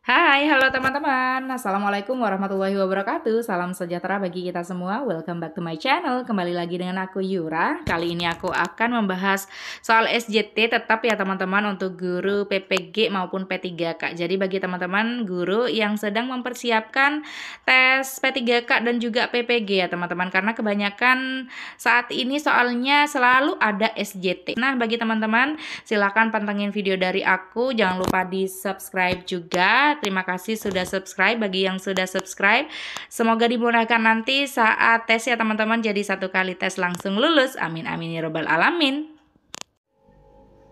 Hai, halo teman-teman. Assalamualaikum warahmatullahi wabarakatuh. Salam sejahtera bagi kita semua. Welcome back to my channel. Kembali lagi dengan aku Yura. Kali ini aku akan membahas soal SJT tetap ya teman-teman untuk guru PPG maupun P3K. Jadi bagi teman-teman guru yang sedang mempersiapkan tes P3K dan juga PPG ya teman-teman. Karena kebanyakan saat ini soalnya selalu ada SJT. Nah, bagi teman-teman silakan pantengin video dari aku. Jangan lupa di subscribe juga. Terima kasih sudah subscribe bagi yang sudah subscribe. Semoga dimudahkan nanti saat tes ya teman-teman. Jadi satu kali tes langsung lulus. Amin amin ya robbal alamin.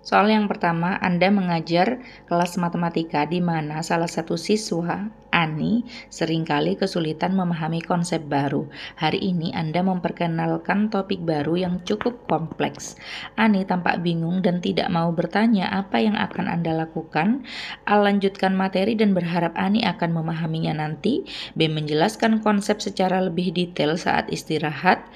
Soal yang pertama, Anda mengajar kelas matematika di mana salah satu siswa, Ani, seringkali kesulitan memahami konsep baru. Hari ini Anda memperkenalkan topik baru yang cukup kompleks. Ani tampak bingung dan tidak mau bertanya apa yang akan Anda lakukan. A. Lanjutkan materi dan berharap Ani akan memahaminya nanti. B. Menjelaskan konsep secara lebih detail saat istirahat.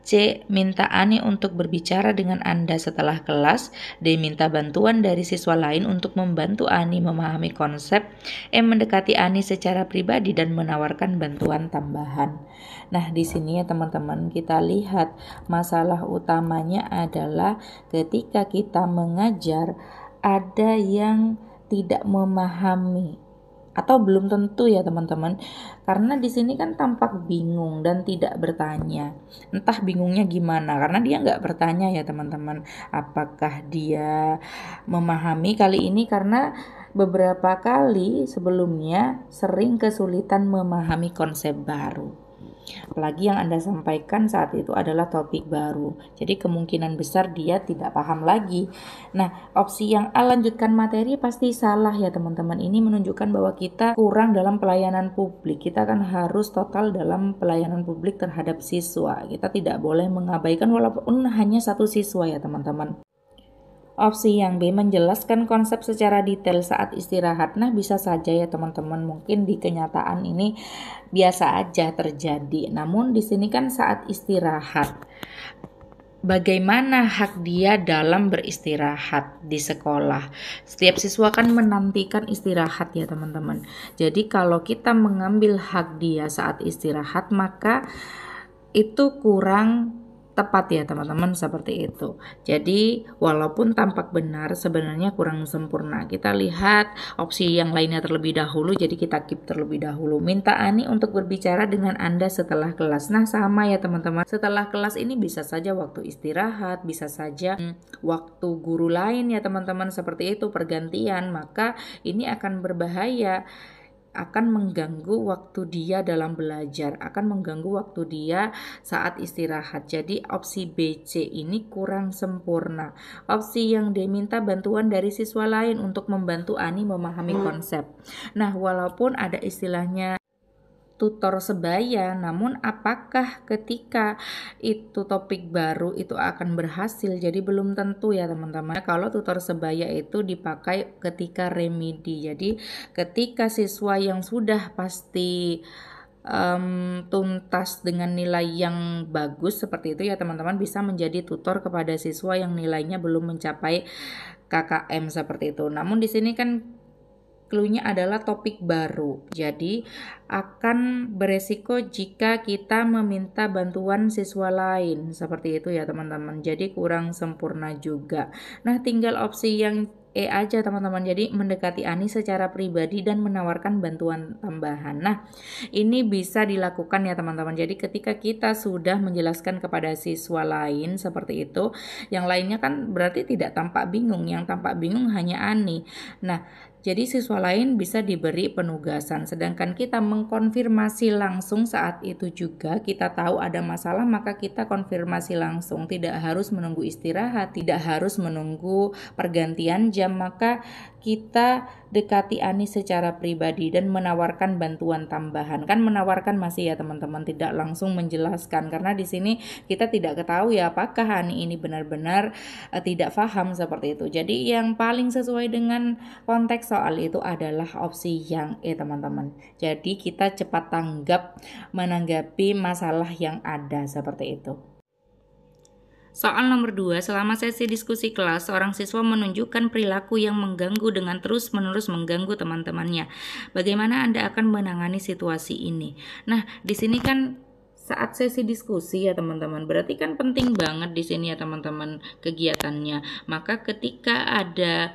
C. Minta Ani untuk berbicara dengan Anda setelah kelas. D. Minta bantuan dari siswa lain untuk membantu Ani memahami konsep. E. Mendekati Ani secara pribadi dan menawarkan bantuan tambahan. Nah, di sini ya teman-teman, kita lihat masalah utamanya adalah ketika kita mengajar ada yang tidak memahami atau belum tentu ya teman-teman, karena di sini kan tampak bingung dan tidak bertanya. Entah bingungnya gimana, karena dia nggak bertanya ya teman-teman. Apakah dia memahami kali ini, karena beberapa kali sebelumnya sering kesulitan memahami konsep baru. Apalagi yang Anda sampaikan saat itu adalah topik baru. Jadi kemungkinan besar dia tidak paham lagi. Nah, opsi yang A, lanjutkan materi, pasti salah ya teman-teman. Ini menunjukkan bahwa kita kurang dalam pelayanan publik. Kita kan harus total dalam pelayanan publik terhadap siswa. Kita tidak boleh mengabaikan walaupun hanya satu siswa ya teman-teman. Opsi yang B, menjelaskan konsep secara detail saat istirahat. Nah, bisa saja ya teman-teman, mungkin di kenyataan ini biasa aja terjadi. Namun di sini kan saat istirahat. Bagaimana hak dia dalam beristirahat di sekolah? Setiap siswa kan menantikan istirahat ya teman-teman. Jadi kalau kita mengambil hak dia saat istirahat, maka itu kurang tepat ya teman-teman, seperti itu. Jadi walaupun tampak benar, sebenarnya kurang sempurna. Kita lihat opsi yang lainnya terlebih dahulu, jadi kita keep terlebih dahulu. Minta Ani untuk berbicara dengan Anda setelah kelas. Nah, sama ya teman-teman, setelah kelas ini bisa saja waktu istirahat, bisa saja waktu guru lain ya teman-teman, seperti itu pergantian. Maka ini akan berbahaya, akan mengganggu waktu dia dalam belajar, akan mengganggu waktu dia saat istirahat. Jadi opsi B, C ini kurang sempurna. Opsi yang diminta bantuan dari siswa lain untuk membantu Ani memahami konsep. Nah, walaupun ada istilahnya tutor sebaya, namun apakah ketika itu topik baru itu akan berhasil? Jadi belum tentu ya teman-teman. Kalau tutor sebaya itu dipakai ketika remedi, jadi ketika siswa yang sudah pasti tuntas dengan nilai yang bagus seperti itu ya teman-teman, bisa menjadi tutor kepada siswa yang nilainya belum mencapai KKM seperti itu. Namun di sini kan clue-nya adalah topik baru. Jadi akan beresiko jika kita meminta bantuan siswa lain. Seperti itu ya teman-teman. Jadi kurang sempurna juga. Nah, tinggal opsi yang E aja teman-teman. Jadi mendekati Ani secara pribadi dan menawarkan bantuan tambahan. Nah, ini bisa dilakukan ya teman-teman. Jadi ketika kita sudah menjelaskan kepada siswa lain seperti itu, yang lainnya kan berarti tidak tampak bingung. Yang tampak bingung hanya Ani. Nah, jadi siswa lain bisa diberi penugasan, sedangkan kita mengkonfirmasi langsung saat itu juga. Kita tahu ada masalah, maka kita konfirmasi langsung. Tidak harus menunggu istirahat, tidak harus menunggu pergantian jam, maka kita dekati Ani secara pribadi dan menawarkan bantuan tambahan. Kan menawarkan masih ya teman-teman, tidak langsung menjelaskan, karena di sini kita tidak ketahui apakah Ani ini benar-benar tidak paham seperti itu. Jadi yang paling sesuai dengan konteks soal itu adalah opsi yang E teman-teman. Jadi kita cepat tanggap menanggapi masalah yang ada seperti itu. Soal nomor 2, selama sesi diskusi kelas, seorang siswa menunjukkan perilaku yang mengganggu dengan terus-menerus mengganggu teman-temannya. Bagaimana Anda akan menangani situasi ini? Nah, di sini kan saat sesi diskusi ya teman-teman, berarti kan penting banget di sini ya teman-teman kegiatannya. Maka ketika ada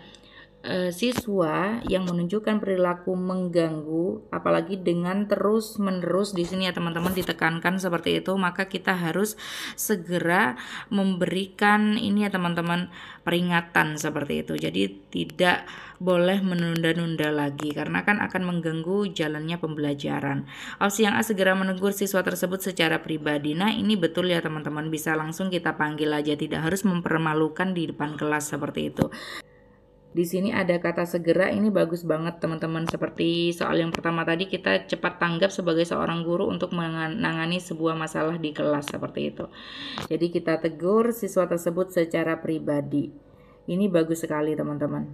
siswa yang menunjukkan perilaku mengganggu, apalagi dengan terus-menerus di sini ya teman-teman ditekankan seperti itu, maka kita harus segera memberikan ini ya teman-teman peringatan seperti itu. Jadi tidak boleh menunda-nunda lagi karena kan akan mengganggu jalannya pembelajaran. Opsi yang A, segera menegur siswa tersebut secara pribadi. Nah, ini betul ya teman-teman, bisa langsung kita panggil aja, tidak harus mempermalukan di depan kelas seperti itu. Di sini ada kata segera, ini bagus banget teman-teman. Seperti soal yang pertama tadi, kita cepat tanggap sebagai seorang guru untuk menangani sebuah masalah di kelas seperti itu. Jadi kita tegur siswa tersebut secara pribadi. Ini bagus sekali teman-teman.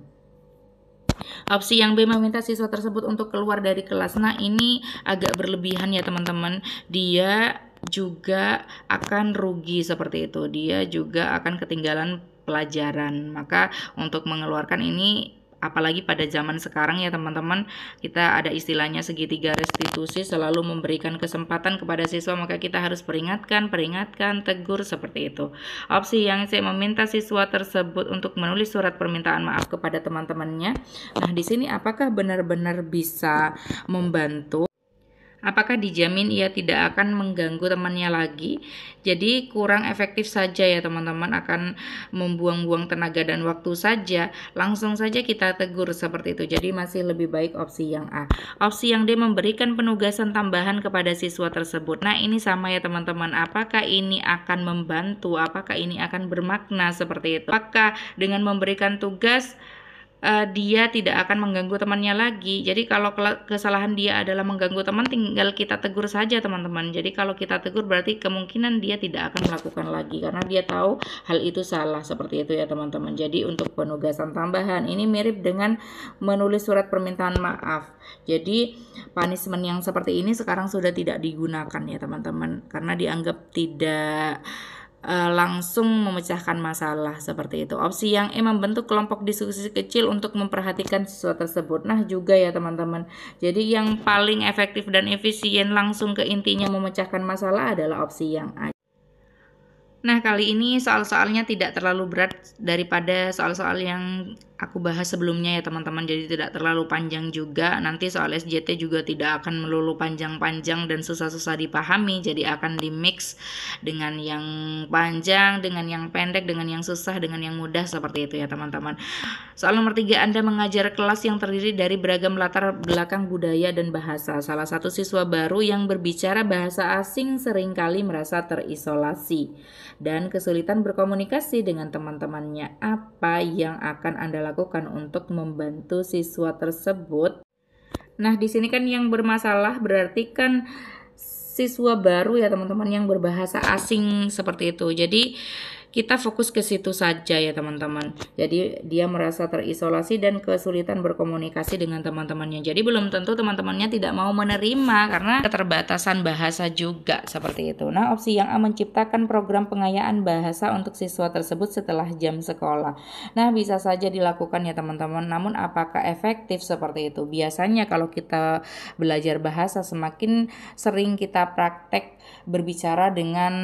Opsi yang B, meminta siswa tersebut untuk keluar dari kelas. Nah, ini agak berlebihan ya teman-teman. Dia juga akan rugi seperti itu. Dia juga akan ketinggalan pelajaran. Maka untuk mengeluarkan ini, apalagi pada zaman sekarang ya teman-teman, kita ada istilahnya segitiga restitusi, selalu memberikan kesempatan kepada siswa, maka kita harus peringatkan, tegur seperti itu. Opsi yang C, meminta siswa tersebut untuk menulis surat permintaan maaf kepada teman-temannya. Nah, di sini apakah benar-benar bisa membantu? Apakah dijamin ia tidak akan mengganggu temannya lagi? Jadi kurang efektif saja ya teman-teman, akan membuang-buang tenaga dan waktu saja. Langsung saja kita tegur seperti itu. Jadi masih lebih baik opsi yang A. Opsi yang D, memberikan penugasan tambahan kepada siswa tersebut. Nah, ini sama ya teman-teman. Apakah ini akan membantu? Apakah ini akan bermakna seperti itu? Apakah dengan memberikan tugas dia tidak akan mengganggu temannya lagi? Jadi kalau kesalahan dia adalah mengganggu teman, tinggal kita tegur saja teman-teman. Jadi kalau kita tegur berarti kemungkinan dia tidak akan melakukan lagi karena dia tahu hal itu salah seperti itu ya teman-teman. Jadi untuk penugasan tambahan ini mirip dengan menulis surat permintaan maaf. Jadi punishment yang seperti ini sekarang sudah tidak digunakan ya teman-teman, karena dianggap tidak langsung memecahkan masalah seperti itu. Opsi yang E, membentuk kelompok diskusi kecil untuk memperhatikan siswa tersebut. Nah, juga ya teman-teman. Jadi yang paling efektif dan efisien langsung ke intinya memecahkan masalah adalah opsi yang A. Nah, kali ini soal-soalnya tidak terlalu berat daripada soal-soal yang aku bahas sebelumnya ya teman-teman, jadi tidak terlalu panjang juga. Nanti soal SJT juga tidak akan melulu panjang-panjang dan susah-susah dipahami, jadi akan dimix dengan yang panjang, dengan yang pendek, dengan yang susah, dengan yang mudah seperti itu ya teman-teman. Soal nomor 3, Anda mengajar kelas yang terdiri dari beragam latar belakang budaya dan bahasa. Salah satu siswa baru yang berbicara bahasa asing seringkali merasa terisolasi dan kesulitan berkomunikasi dengan teman-temannya. Apa yang akan Anda lakukan untuk membantu siswa tersebut? Nah, di sini kan yang bermasalah berarti kan siswa baru ya teman-teman, yang berbahasa asing seperti itu. Jadi kita fokus ke situ saja ya teman-teman. Jadi dia merasa terisolasi dan kesulitan berkomunikasi dengan teman-temannya. Jadi belum tentu teman-temannya tidak mau menerima karena keterbatasan bahasa juga seperti itu. Nah, opsi yang A, menciptakan program pengayaan bahasa untuk siswa tersebut setelah jam sekolah. Nah, bisa saja dilakukan ya teman-teman. Namun apakah efektif seperti itu? Biasanya kalau kita belajar bahasa, semakin sering kita praktek berbicara dengan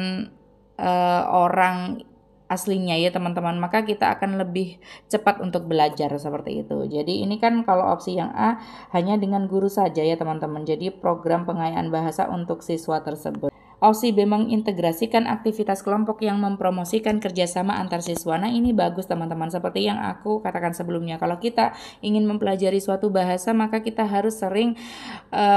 orang aslinya ya teman-teman, maka kita akan lebih cepat untuk belajar seperti itu. Jadi ini kan kalau opsi yang A hanya dengan guru saja ya teman-teman. Jadi program pengayaan bahasa untuk siswa tersebut. Opsi B, mengintegrasikan aktivitas kelompok yang mempromosikan kerjasama antar siswa. Nah, ini bagus teman-teman. Seperti yang aku katakan sebelumnya, kalau kita ingin mempelajari suatu bahasa, maka kita harus sering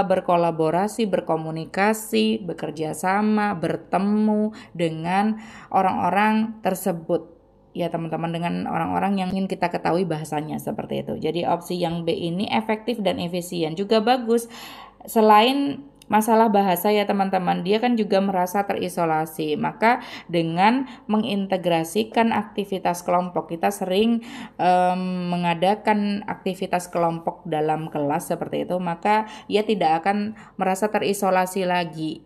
berkolaborasi, berkomunikasi, bekerja sama, bertemu dengan orang-orang tersebut. Ya teman-teman, dengan orang-orang yang ingin kita ketahui bahasanya seperti itu. Jadi opsi yang B ini efektif dan efisien, juga bagus. Selain masalah bahasa ya teman-teman, dia kan juga merasa terisolasi. Maka dengan mengintegrasikan aktivitas kelompok, kita sering mengadakan aktivitas kelompok dalam kelas seperti itu, maka ia tidak akan merasa terisolasi lagi.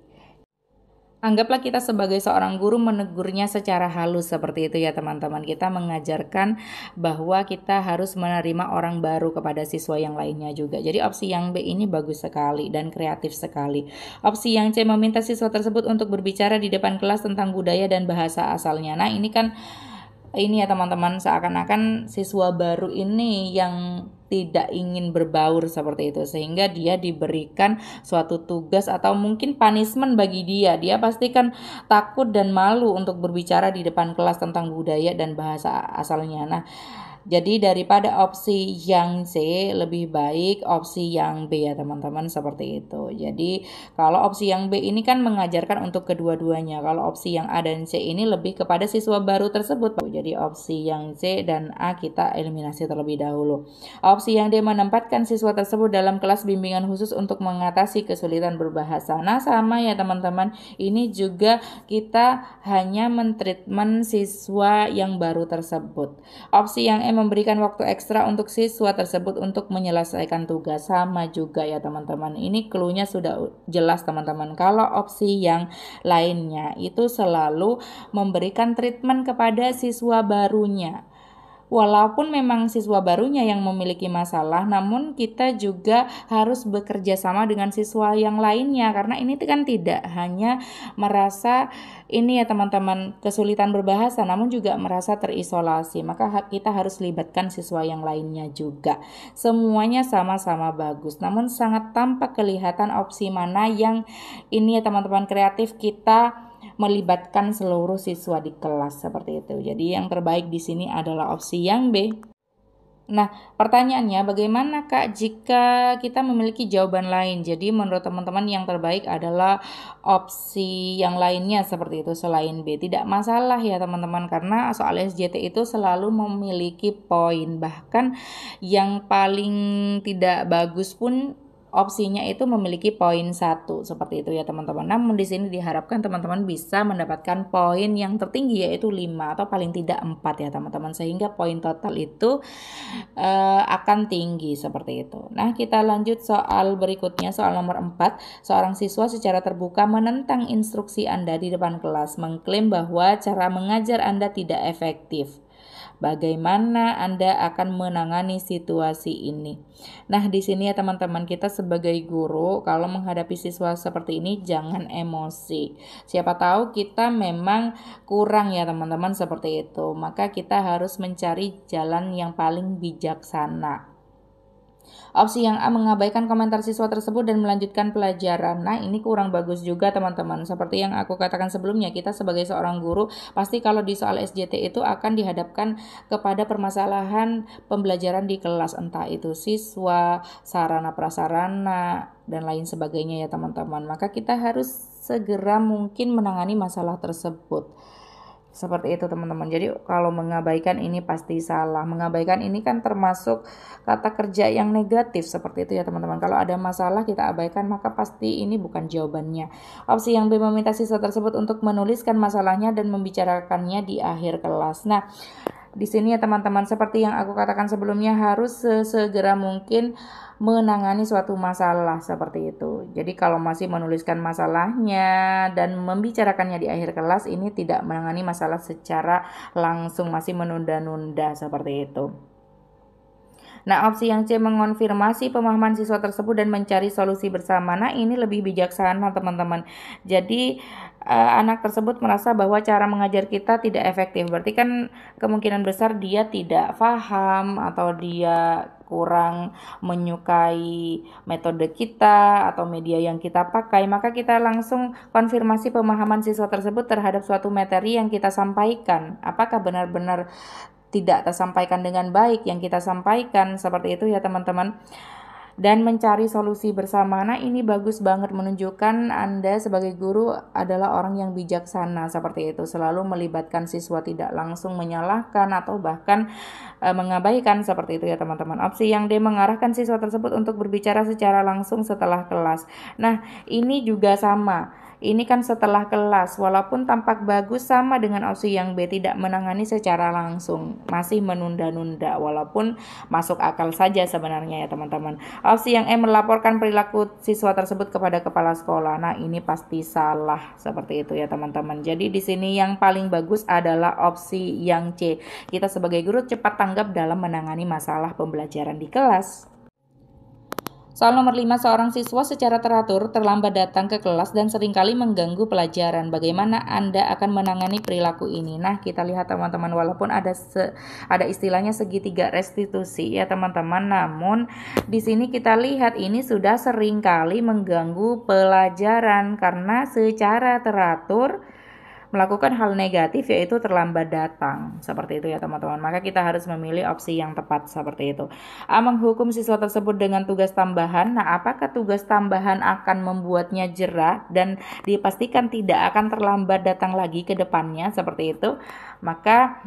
Anggaplah kita sebagai seorang guru menegurnya secara halus seperti itu ya teman-teman. Kita mengajarkan bahwa kita harus menerima orang baru kepada siswa yang lainnya juga. Jadi opsi yang B ini bagus sekali dan kreatif sekali. Opsi yang C meminta siswa tersebut untuk berbicara di depan kelas tentang budaya dan bahasa asalnya. Nah ini kan ini ya teman-teman, seakan-akan siswa baru ini yang tidak ingin berbaur seperti itu, sehingga dia diberikan suatu tugas atau mungkin punishment bagi dia pasti kan takut dan malu untuk berbicara di depan kelas tentang budaya dan bahasa asalnya. Nah jadi daripada opsi yang C, lebih baik opsi yang B ya teman-teman, seperti itu. Jadi kalau opsi yang B ini kan mengajarkan untuk kedua-duanya. Kalau opsi yang A dan C ini lebih kepada siswa baru tersebut. Jadi opsi yang C dan A kita eliminasi terlebih dahulu. Opsi yang D menempatkan siswa tersebut dalam kelas bimbingan khusus untuk mengatasi kesulitan berbahasa. Nah sama ya teman-teman, ini juga kita hanya mentreatment siswa yang baru tersebut. Opsi yang E memberikan waktu ekstra untuk siswa tersebut untuk menyelesaikan tugas. Sama juga ya teman-teman, ini clue-nya sudah jelas teman-teman. Kalau opsi yang lainnya itu selalu memberikan treatment kepada siswa barunya. Walaupun memang siswa barunya yang memiliki masalah, namun kita juga harus bekerja sama dengan siswa yang lainnya, karena ini kan tidak hanya merasa ini ya teman-teman kesulitan berbahasa, namun juga merasa terisolasi. Maka kita harus libatkan siswa yang lainnya juga. Semuanya sama-sama bagus, namun sangat tampak kelihatan opsi mana yang ini ya teman-teman kreatif kita melibatkan seluruh siswa di kelas seperti itu. Jadi yang terbaik di sini adalah opsi yang B. Nah, pertanyaannya bagaimana Kak jika kita memiliki jawaban lain? Jadi menurut teman-teman yang terbaik adalah opsi yang lainnya seperti itu selain B. Tidak masalah ya teman-teman, karena soal SJT itu selalu memiliki poin. Bahkan yang paling tidak bagus pun opsinya itu memiliki poin 1 seperti itu ya teman-teman. Namun di sini diharapkan teman-teman bisa mendapatkan poin yang tertinggi yaitu 5 atau paling tidak 4 ya teman-teman, sehingga poin total itu akan tinggi seperti itu. Nah, kita lanjut soal berikutnya, soal nomor 4. Seorang siswa secara terbuka menentang instruksi Anda di depan kelas, mengklaim bahwa cara mengajar Anda tidak efektif. Bagaimana Anda akan menangani situasi ini? Nah, di sini ya teman-teman, kita sebagai guru kalau menghadapi siswa seperti ini jangan emosi. Siapa tahu kita memang kurang ya teman-teman seperti itu. Maka kita harus mencari jalan yang paling bijaksana. Opsi yang A mengabaikan komentar siswa tersebut dan melanjutkan pelajaran. Nah, ini kurang bagus juga teman-teman. Seperti yang aku katakan sebelumnya, kita sebagai seorang guru pasti kalau di soal SJT itu akan dihadapkan kepada permasalahan pembelajaran di kelas, entah itu siswa, sarana prasarana, dan lain sebagainya ya teman-teman. Maka kita harus segera mungkin menangani masalah tersebut. Seperti itu teman-teman. Jadi kalau mengabaikan ini pasti salah. Mengabaikan ini kan termasuk kata kerja yang negatif seperti itu ya teman-teman. Kalau ada masalah kita abaikan, maka pasti ini bukan jawabannya. Opsi yang B meminta siswa tersebut untuk menuliskan masalahnya dan membicarakannya di akhir kelas. Nah, di sini ya teman-teman, seperti yang aku katakan sebelumnya, harus sesegera mungkin menangani suatu masalah seperti itu. Jadi kalau masih menuliskan masalahnya dan membicarakannya di akhir kelas, ini tidak menangani masalah secara langsung, masih menunda-nunda seperti itu. Nah, opsi yang C mengonfirmasi pemahaman siswa tersebut dan mencari solusi bersama. Nah, ini lebih bijaksana teman-teman. Jadi anak tersebut merasa bahwa cara mengajar kita tidak efektif. Berarti kan kemungkinan besar dia tidak paham atau dia kurang menyukai metode kita atau media yang kita pakai. Maka kita langsung konfirmasi pemahaman siswa tersebut terhadap suatu materi yang kita sampaikan. Apakah benar-benar tidak tersampaikan dengan baik yang kita sampaikan, seperti itu ya teman-teman. Dan mencari solusi bersama. Nah, ini bagus banget menunjukkan Anda sebagai guru adalah orang yang bijaksana seperti itu. Selalu melibatkan siswa, tidak langsung menyalahkan atau bahkan mengabaikan seperti itu ya teman-teman. Opsi yang D mengarahkan siswa tersebut untuk berbicara secara langsung setelah kelas. Nah, ini juga sama. Ini kan setelah kelas, walaupun tampak bagus sama dengan opsi yang B, tidak menangani secara langsung, masih menunda-nunda, walaupun masuk akal saja sebenarnya ya teman-teman. Opsi yang E, melaporkan perilaku siswa tersebut kepada kepala sekolah. Nah, ini pasti salah seperti itu ya teman-teman. Jadi di sini yang paling bagus adalah opsi yang C. Kita sebagai guru cepat tanggap dalam menangani masalah pembelajaran di kelas. Soal nomor 5, seorang siswa secara teratur terlambat datang ke kelas dan seringkali mengganggu pelajaran. Bagaimana Anda akan menangani perilaku ini? Nah, kita lihat teman-teman, walaupun ada istilahnya segitiga restitusi ya teman-teman, namun di sini kita lihat ini sudah seringkali mengganggu pelajaran karena secara teratur melakukan hal negatif, yaitu terlambat datang. Seperti itu ya teman-teman. Maka kita harus memilih opsi yang tepat seperti itu. A, menghukum siswa tersebut dengan tugas tambahan. Nah, apakah tugas tambahan akan membuatnya jerah dan dipastikan tidak akan terlambat datang lagi ke depannya seperti itu? Maka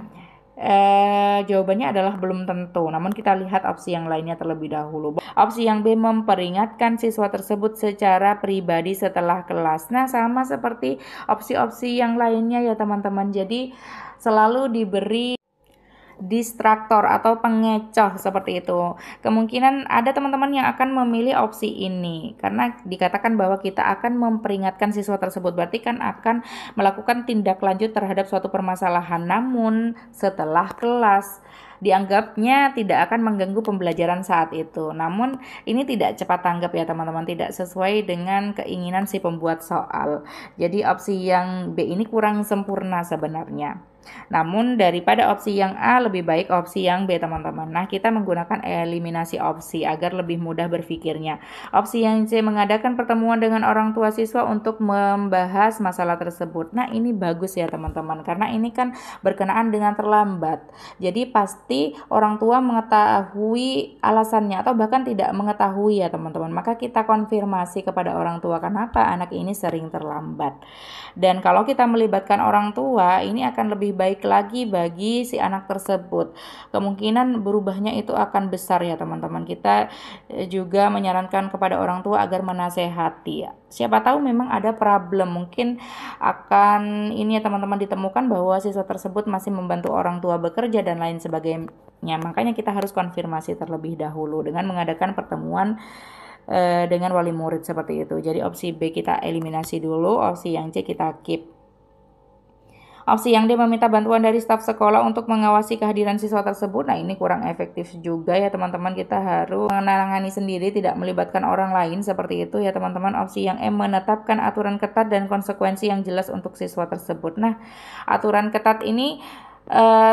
jawabannya adalah belum tentu. Namun kita lihat opsi yang lainnya terlebih dahulu. Opsi yang B, memperingatkan siswa tersebut secara pribadi setelah kelas. Nah, sama seperti opsi-opsi yang lainnya ya teman-teman. Jadi selalu diberi distraktor atau pengecoh seperti itu. Kemungkinan ada teman-teman yang akan memilih opsi ini karena dikatakan bahwa kita akan memperingatkan siswa tersebut, berarti kan akan melakukan tindak lanjut terhadap suatu permasalahan. Namun setelah kelas dianggapnya tidak akan mengganggu pembelajaran saat itu. Namun ini tidak cepat tanggap ya teman-teman, tidak sesuai dengan keinginan si pembuat soal. Jadi opsi yang B ini kurang sempurna sebenarnya. Namun daripada opsi yang A, lebih baik opsi yang B teman-teman. Nah, kita menggunakan eliminasi opsi agar lebih mudah berpikirnya. Opsi yang C, mengadakan pertemuan dengan orang tua siswa untuk membahas masalah tersebut. Nah, ini bagus ya teman-teman, karena ini kan berkenaan dengan terlambat. Jadi pasti orang tua mengetahui alasannya atau bahkan tidak mengetahui ya teman-teman. Maka kita konfirmasi kepada orang tua kenapa anak ini sering terlambat. Dan kalau kita melibatkan orang tua, ini akan lebih baik lagi bagi si anak tersebut. Kemungkinan berubahnya itu akan besar ya teman-teman. Kita juga menyarankan kepada orang tua agar menasehati. Siapa tahu memang ada problem, mungkin akan ini ya teman-teman, ditemukan bahwa siswa tersebut masih membantu orang tua bekerja dan lain sebagainya. Makanya kita harus konfirmasi terlebih dahulu dengan mengadakan pertemuan dengan wali murid seperti itu. Jadi opsi B kita eliminasi dulu, opsi yang C kita keep. Opsi yang D, meminta bantuan dari staf sekolah untuk mengawasi kehadiran siswa tersebut. Nah, ini kurang efektif juga ya teman-teman. Kita harus menangani sendiri, tidak melibatkan orang lain seperti itu ya teman-teman. Opsi yang E, menetapkan aturan ketat dan konsekuensi yang jelas untuk siswa tersebut. Nah, aturan ketat ini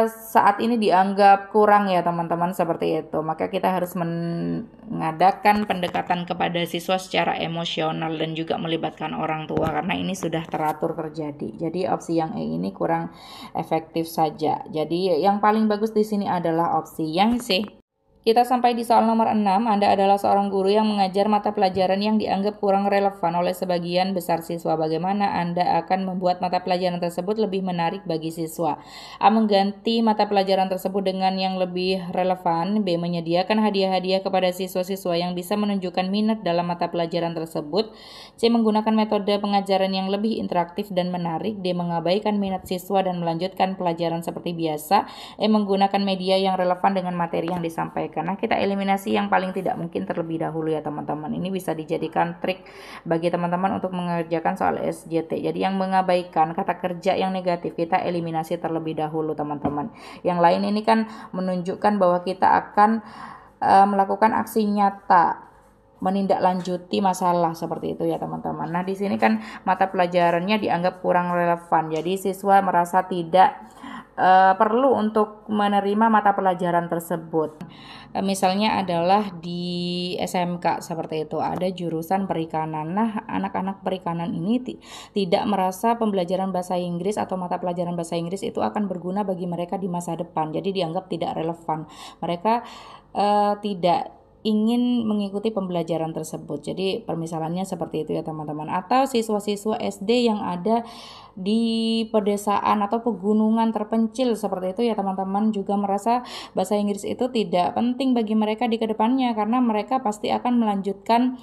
saat ini dianggap kurang ya teman-teman seperti itu. Maka kita harus mengadakan pendekatan kepada siswa secara emosional dan juga melibatkan orang tua karena ini sudah teratur terjadi. Jadi opsi yang E ini kurang efektif saja. Jadi yang paling bagus di sini adalah opsi yang C. Kita sampai di soal nomor 6. Anda adalah seorang guru yang mengajar mata pelajaran yang dianggap kurang relevan oleh sebagian besar siswa. Bagaimana Anda akan membuat mata pelajaran tersebut lebih menarik bagi siswa? A, mengganti mata pelajaran tersebut dengan yang lebih relevan. B, menyediakan hadiah-hadiah kepada siswa-siswa yang bisa menunjukkan minat dalam mata pelajaran tersebut. C, menggunakan metode pengajaran yang lebih interaktif dan menarik. D, mengabaikan minat siswa dan melanjutkan pelajaran seperti biasa. E, menggunakan media yang relevan dengan materi yang disampaikan. Karena kita eliminasi yang paling tidak mungkin terlebih dahulu ya teman-teman. Ini bisa dijadikan trik bagi teman-teman untuk mengerjakan soal SJT. Jadi yang mengabaikan kata kerja yang negatif kita eliminasi terlebih dahulu teman-teman. Yang lain ini kan menunjukkan bahwa kita akan melakukan aksi nyata, menindaklanjuti masalah seperti itu ya teman-teman. Nah, di sini kan mata pelajarannya dianggap kurang relevan. Jadi siswa merasa tidak perlu untuk menerima mata pelajaran tersebut. Misalnya adalah di SMK seperti itu, ada jurusan perikanan. Nah, anak-anak perikanan ini tidak merasa pembelajaran bahasa Inggris atau mata pelajaran bahasa Inggris itu akan berguna bagi mereka di masa depan. Jadi dianggap tidak relevan. Mereka tidak ingin mengikuti pembelajaran tersebut. Jadi permisalannya seperti itu ya teman-teman. Atau siswa-siswa SD yang ada di pedesaan atau pegunungan terpencil seperti itu ya teman-teman, juga merasa bahasa Inggris itu tidak penting bagi mereka di kedepannya karena mereka pasti akan melanjutkan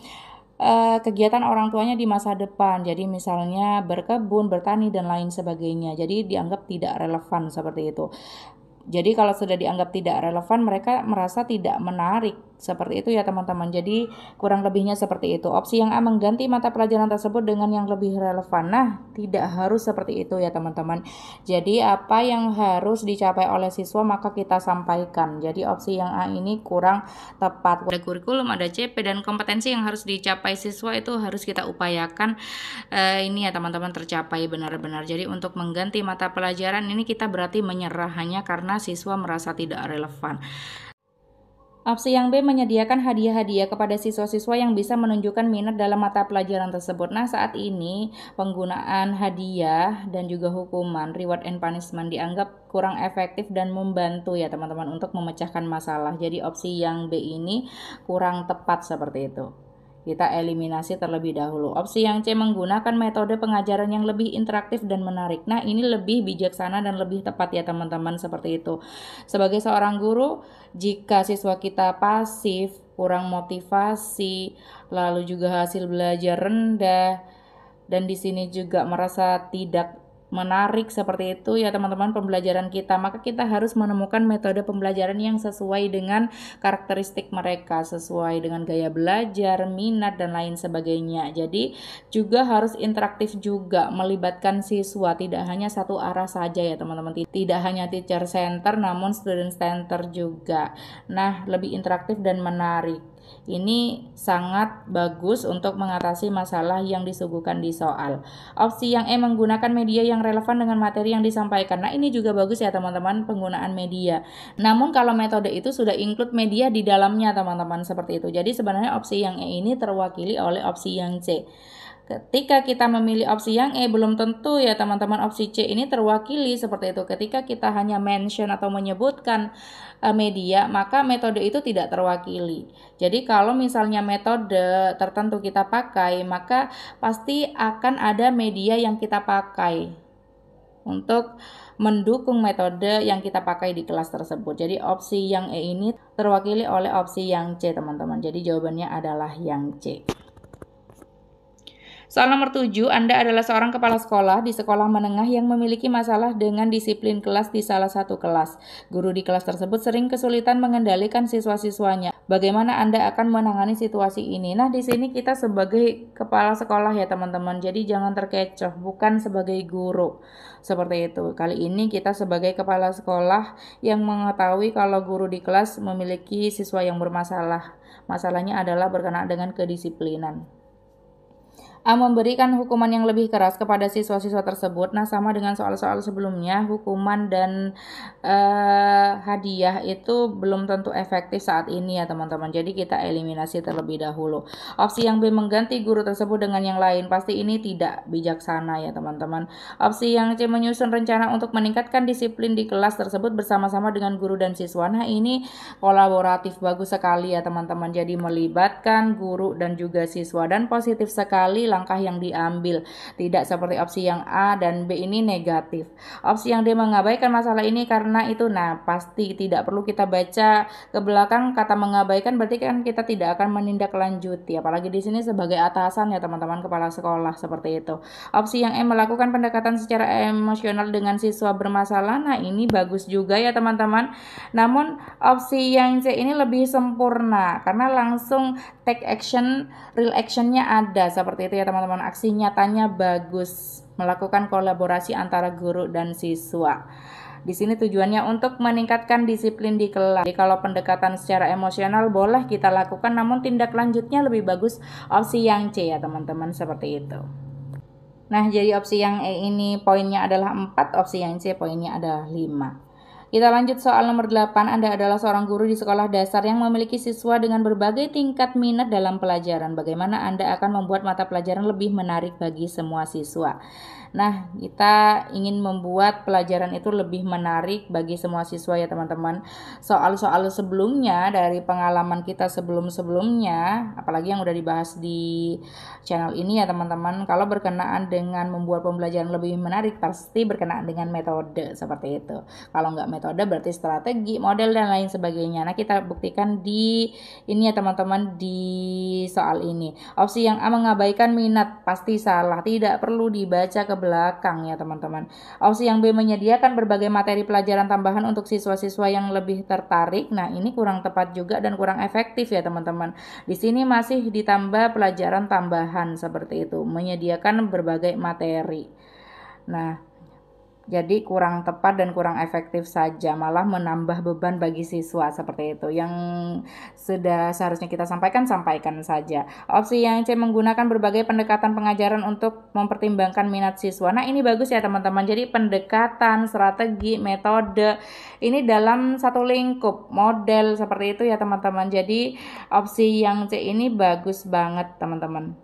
kegiatan orang tuanya di masa depan. Jadi misalnya berkebun, bertani dan lain sebagainya. Jadi dianggap tidak relevan seperti itu. Jadi kalau sudah dianggap tidak relevan, mereka merasa tidak menarik. Seperti itu ya teman-teman. Jadi kurang lebihnya seperti itu. Opsi yang A, mengganti mata pelajaran tersebut dengan yang lebih relevan. Nah, tidak harus seperti itu ya teman-teman. Jadi apa yang harus dicapai oleh siswa maka kita sampaikan. Jadi opsi yang A ini kurang tepat. Ada kurikulum, ada CP, dan kompetensi yang harus dicapai siswa itu harus kita upayakan ini ya teman-teman tercapai benar-benar. Jadi untuk mengganti mata pelajaran ini kita berarti menyerah hanya karena siswa merasa tidak relevan. Opsi yang B, menyediakan hadiah-hadiah kepada siswa-siswa yang bisa menunjukkan minat dalam mata pelajaran tersebut. Nah, saat ini penggunaan hadiah dan juga hukuman, reward and punishment, dianggap kurang efektif dan membantu ya teman-teman untuk memecahkan masalah. Jadi opsi yang B ini kurang tepat seperti itu. Kita eliminasi terlebih dahulu. Opsi yang C, menggunakan metode pengajaran yang lebih interaktif dan menarik. Nah, ini lebih bijaksana dan lebih tepat ya teman-teman, seperti itu. Sebagai seorang guru, jika siswa kita pasif, kurang motivasi, lalu juga hasil belajar rendah, dan di sini juga merasa tidak menarik seperti itu ya teman-teman pembelajaran kita, maka kita harus menemukan metode pembelajaran yang sesuai dengan karakteristik mereka, sesuai dengan gaya belajar, minat dan lain sebagainya. Jadi juga harus interaktif juga, melibatkan siswa, tidak hanya satu arah saja ya teman-teman, tidak hanya teacher center namun student center juga. Nah, lebih interaktif dan menarik. Ini sangat bagus untuk mengatasi masalah yang disuguhkan di soal. Opsi yang E, menggunakan media yang relevan dengan materi yang disampaikan. Nah, ini juga bagus ya teman-teman, penggunaan media. Namun kalau metode itu sudah include media di dalamnya teman-teman, seperti itu. Jadi sebenarnya opsi yang E ini terwakili oleh opsi yang C. Ketika kita memilih opsi yang E, belum tentu ya teman-teman opsi C ini terwakili seperti itu. Ketika kita hanya mention atau menyebutkan media, maka metode itu tidak terwakili. Jadi kalau misalnya metode tertentu kita pakai, maka pasti akan ada media yang kita pakai untuk mendukung metode yang kita pakai di kelas tersebut. Jadi opsi yang E ini terwakili oleh opsi yang C teman-teman. Jadi jawabannya adalah yang C. Soal nomor 7, Anda adalah seorang kepala sekolah di sekolah menengah yang memiliki masalah dengan disiplin kelas di salah satu kelas. Guru di kelas tersebut sering kesulitan mengendalikan siswa-siswanya. Bagaimana Anda akan menangani situasi ini? Nah, di sini kita sebagai kepala sekolah ya teman-teman. Jadi jangan terkecoh, bukan sebagai guru. Seperti itu. Kali ini kita sebagai kepala sekolah yang mengetahui kalau guru di kelas memiliki siswa yang bermasalah. Masalahnya adalah berkenaan dengan kedisiplinan. A, memberikan hukuman yang lebih keras kepada siswa-siswa tersebut. Nah, sama dengan soal-soal sebelumnya, hukuman dan hadiah itu belum tentu efektif saat ini ya teman-teman. Jadi kita eliminasi terlebih dahulu. Opsi yang B, mengganti guru tersebut dengan yang lain. Pasti ini tidak bijaksana ya teman-teman. Opsi yang C, menyusun rencana untuk meningkatkan disiplin di kelas tersebut bersama-sama dengan guru dan siswa. Nah, ini kolaboratif, bagus sekali ya teman-teman. Jadi melibatkan guru dan juga siswa, dan positif sekali langkah yang diambil, tidak seperti opsi yang A dan B ini negatif. Opsi yang D, mengabaikan masalah ini karena itu. Nah, pasti tidak perlu kita baca ke belakang kata mengabaikan, berarti kan kita tidak akan menindaklanjuti, apalagi di sini sebagai atasan ya teman-teman, kepala sekolah, seperti itu. Opsi yang E, melakukan pendekatan secara emosional dengan siswa bermasalah. Nah, ini bagus juga ya teman-teman. Namun opsi yang C ini lebih sempurna karena langsung take action, real actionnya ada, seperti itu ya teman-teman. Aksi nyatanya bagus, melakukan kolaborasi antara guru dan siswa. Di sini tujuannya untuk meningkatkan disiplin di kelas. Jadi kalau pendekatan secara emosional boleh kita lakukan, namun tindak lanjutnya lebih bagus opsi yang C ya teman-teman, seperti itu. Nah, jadi opsi yang E ini poinnya adalah 4, opsi yang C poinnya adalah 5. Kita lanjut soal nomor 8. Anda adalah seorang guru di sekolah dasar yang memiliki siswa dengan berbagai tingkat minat dalam pelajaran. Bagaimana Anda akan membuat mata pelajaran lebih menarik bagi semua siswa? Nah, kita ingin membuat pelajaran itu lebih menarik bagi semua siswa ya teman-teman. Soal-soal sebelumnya dari pengalaman kita sebelum-sebelumnya, apalagi yang udah dibahas di channel ini ya teman-teman, kalau berkenaan dengan membuat pembelajaran lebih menarik pasti berkenaan dengan metode seperti itu. Kalau nggak metode berarti strategi, model dan lain sebagainya. Nah, kita buktikan di ini ya teman-teman, di soal ini. Opsi yang A mengabaikan minat pasti salah, tidak perlu dibaca ke belakang ya teman-teman. Opsi yang B menyediakan berbagai materi pelajaran tambahan untuk siswa-siswa yang lebih tertarik. Nah, ini kurang tepat juga dan kurang efektif ya teman-teman. Di sini masih ditambah pelajaran tambahan seperti itu, menyediakan berbagai materi. Nah, jadi kurang tepat dan kurang efektif saja, malah menambah beban bagi siswa seperti itu. Yang sudah seharusnya kita sampaikan saja. Opsi yang C menggunakan berbagai pendekatan pengajaran untuk mempertimbangkan minat siswa. Nah, ini bagus ya teman-teman. Jadi pendekatan, strategi, metode ini dalam satu lingkup, model seperti itu ya teman-teman. Jadi opsi yang C ini bagus banget teman-teman.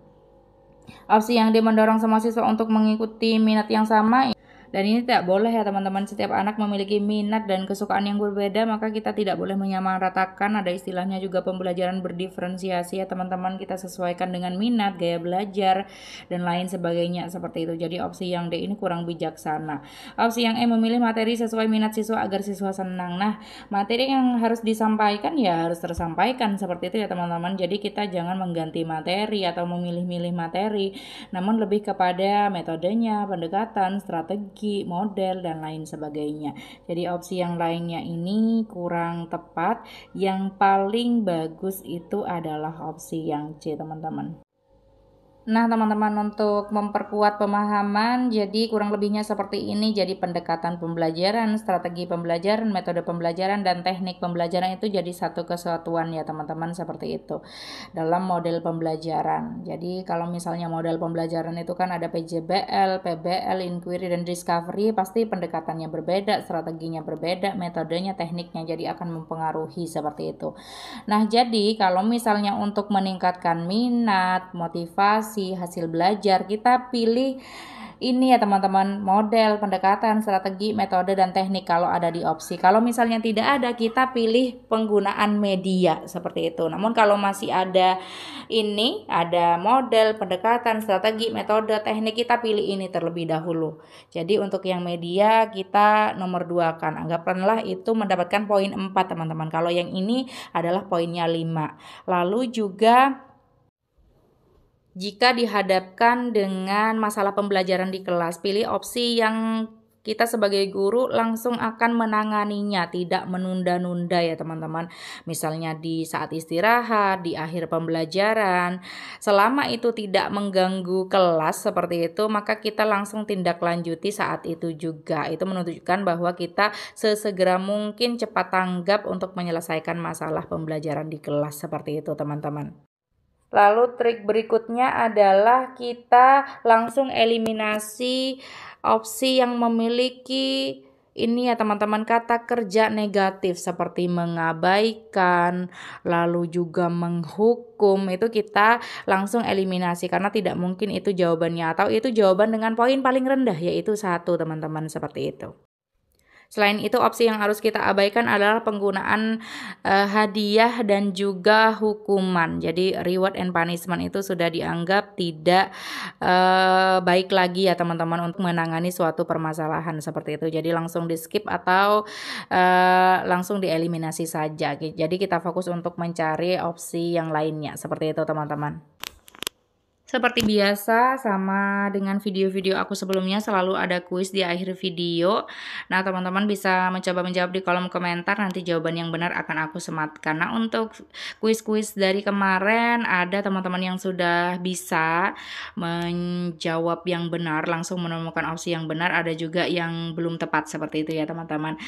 Opsi yang D mendorong semua siswa untuk mengikuti minat yang sama. Dan ini tidak boleh ya teman-teman, setiap anak memiliki minat dan kesukaan yang berbeda, maka kita tidak boleh menyamaratakan. Ada istilahnya juga pembelajaran berdiferensiasi ya teman-teman, kita sesuaikan dengan minat, gaya belajar, dan lain sebagainya seperti itu. Jadi opsi yang D ini kurang bijaksana. Opsi yang E memilih materi sesuai minat siswa agar siswa senang. Nah, materi yang harus disampaikan ya harus tersampaikan seperti itu ya teman-teman. Jadi kita jangan mengganti materi atau memilih-milih materi, namun lebih kepada metodenya, pendekatan, strategi, model, dan lain sebagainya. Jadi opsi yang lainnya ini kurang tepat. Yang paling bagus itu adalah opsi yang C teman-teman. Nah teman-teman, untuk memperkuat pemahaman, jadi kurang lebihnya seperti ini. Jadi pendekatan pembelajaran, strategi pembelajaran, metode pembelajaran, dan teknik pembelajaran itu jadi satu kesatuan ya teman-teman, seperti itu dalam model pembelajaran. Jadi kalau misalnya model pembelajaran itu kan ada PJBL, PBL, Inquiry, dan Discovery, pasti pendekatannya berbeda, strateginya berbeda, metodenya, tekniknya jadi akan mempengaruhi seperti itu. Nah jadi kalau misalnya untuk meningkatkan minat, motivasi, hasil belajar, kita pilih ini ya teman-teman, model, pendekatan, strategi, metode, dan teknik kalau ada di opsi. Kalau misalnya tidak ada, kita pilih penggunaan media seperti itu. Namun kalau masih ada ini, ada model, pendekatan, strategi, metode, teknik, kita pilih ini terlebih dahulu. Jadi untuk yang media kita nomor 2 kan, anggapkanlah itu mendapatkan poin 4 teman-teman. Kalau yang ini adalah poinnya 5. Lalu juga jika dihadapkan dengan masalah pembelajaran di kelas, pilih opsi yang kita sebagai guru langsung akan menanganinya, tidak menunda-nunda ya teman-teman. Misalnya di saat istirahat, di akhir pembelajaran, selama itu tidak mengganggu kelas seperti itu, maka kita langsung tindak lanjuti saat itu juga. Itu menunjukkan bahwa kita sesegera mungkin cepat tanggap untuk menyelesaikan masalah pembelajaran di kelas seperti itu teman-teman. Lalu trik berikutnya adalah kita langsung eliminasi opsi yang memiliki ini ya teman-teman, kata kerja negatif seperti mengabaikan, lalu juga menghukum. Itu kita langsung eliminasi karena tidak mungkin itu jawabannya, atau itu jawaban dengan poin paling rendah, yaitu 1 teman-teman, seperti itu. Selain itu, opsi yang harus kita abaikan adalah penggunaan hadiah dan juga hukuman. Jadi reward and punishment itu sudah dianggap tidak baik lagi ya teman-teman untuk menangani suatu permasalahan seperti itu. Jadi langsung di skip atau langsung dieliminasi saja. Jadi kita fokus untuk mencari opsi yang lainnya seperti itu teman-teman. Seperti biasa, sama dengan video-video aku sebelumnya, selalu ada kuis di akhir video. Nah, teman-teman bisa mencoba menjawab di kolom komentar, nanti jawaban yang benar akan aku sematkan. Nah, untuk kuis-kuis dari kemarin, ada teman-teman yang sudah bisa menjawab yang benar, langsung menemukan opsi yang benar, ada juga yang belum tepat, seperti itu ya teman-teman.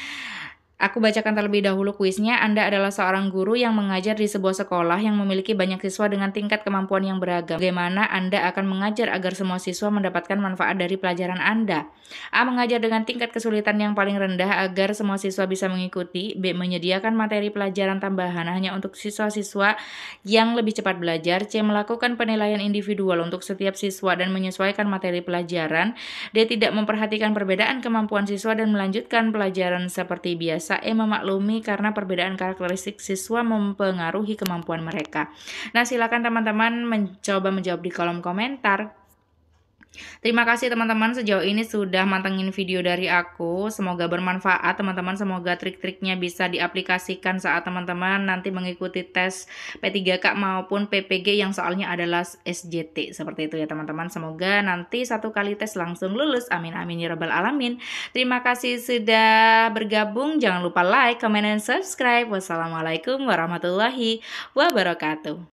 Aku bacakan terlebih dahulu kuisnya. Anda adalah seorang guru yang mengajar di sebuah sekolah yang memiliki banyak siswa dengan tingkat kemampuan yang beragam. Bagaimana Anda akan mengajar agar semua siswa mendapatkan manfaat dari pelajaran Anda? A. Mengajar dengan tingkat kesulitan yang paling rendah agar semua siswa bisa mengikuti. B. Menyediakan materi pelajaran tambahan hanya untuk siswa-siswa yang lebih cepat belajar. C. Melakukan penilaian individual untuk setiap siswa dan menyesuaikan materi pelajaran. D. Tidak memperhatikan perbedaan kemampuan siswa dan melanjutkan pelajaran seperti biasa. Memaklumi karena perbedaan karakteristik siswa mempengaruhi kemampuan mereka. Nah, silakan teman-teman mencoba menjawab di kolom komentar. Terima kasih teman-teman sejauh ini sudah mantengin video dari aku. Semoga bermanfaat teman-teman. Semoga trik-triknya bisa diaplikasikan saat teman-teman nanti mengikuti tes P3K maupun PPG yang soalnya adalah SJT. Seperti itu ya teman-teman. Semoga nanti satu kali tes langsung lulus. Amin amin ya rabbal alamin. Terima kasih sudah bergabung. Jangan lupa like, comment, dan subscribe. Wassalamualaikum warahmatullahi wabarakatuh.